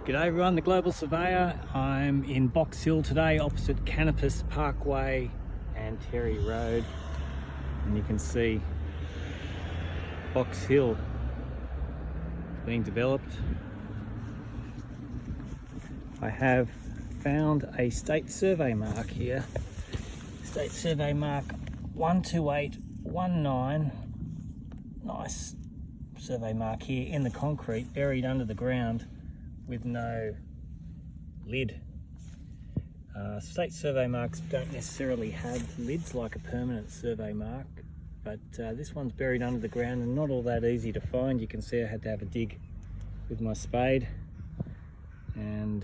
G'day everyone, the Global Surveyor. I'm in Box Hill today opposite Canopus Parkway and Terry Road, and you can see Box Hill being developed. I have found a state survey mark here, state survey mark 12819. Nice survey mark here in the concrete, buried under the ground with no lid. State survey marks don't necessarily have lids like a permanent survey mark, but this one's buried under the ground and not all that easy to find. You can see I had to have a dig with my spade, and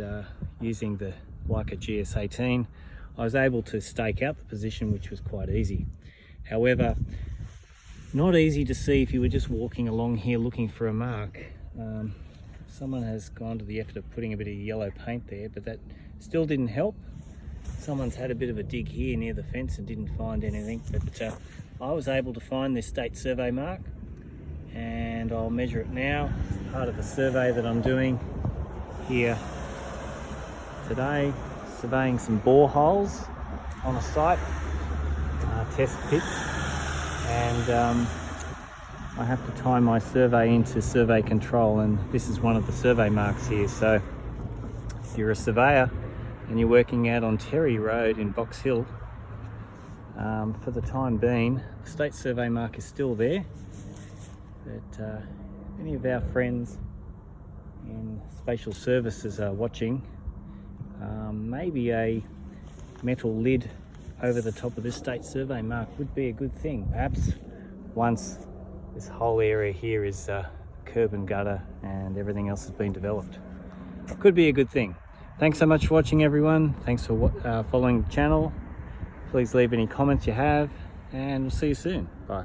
using the Leica GS18 I was able to stake out the position, which was quite easy. However, not easy to see if you were just walking along here looking for a mark. Someone has gone to the effort of putting a bit of yellow paint there, but that still didn't help. Someone's had a bit of a dig here near the fence and didn't find anything, but I was able to find this state survey mark, and I'll measure it now. It's part of a survey that I'm doing here today, surveying some boreholes on a site, test pits, and I have to tie my survey into survey control, and this is one of the survey marks here. So if you're a surveyor and you're working out on Terry Road in Box Hill, for the time being, the state survey mark is still there. But any of our friends in spatial services are watching, maybe a metal lid over the top of this state survey mark would be a good thing. Perhaps once this whole area here is curb and gutter and everything else has been developed, it could be a good thing. Thanks so much for watching, everyone. Thanks for following the channel. Please leave any comments you have, and we'll see you soon. Bye.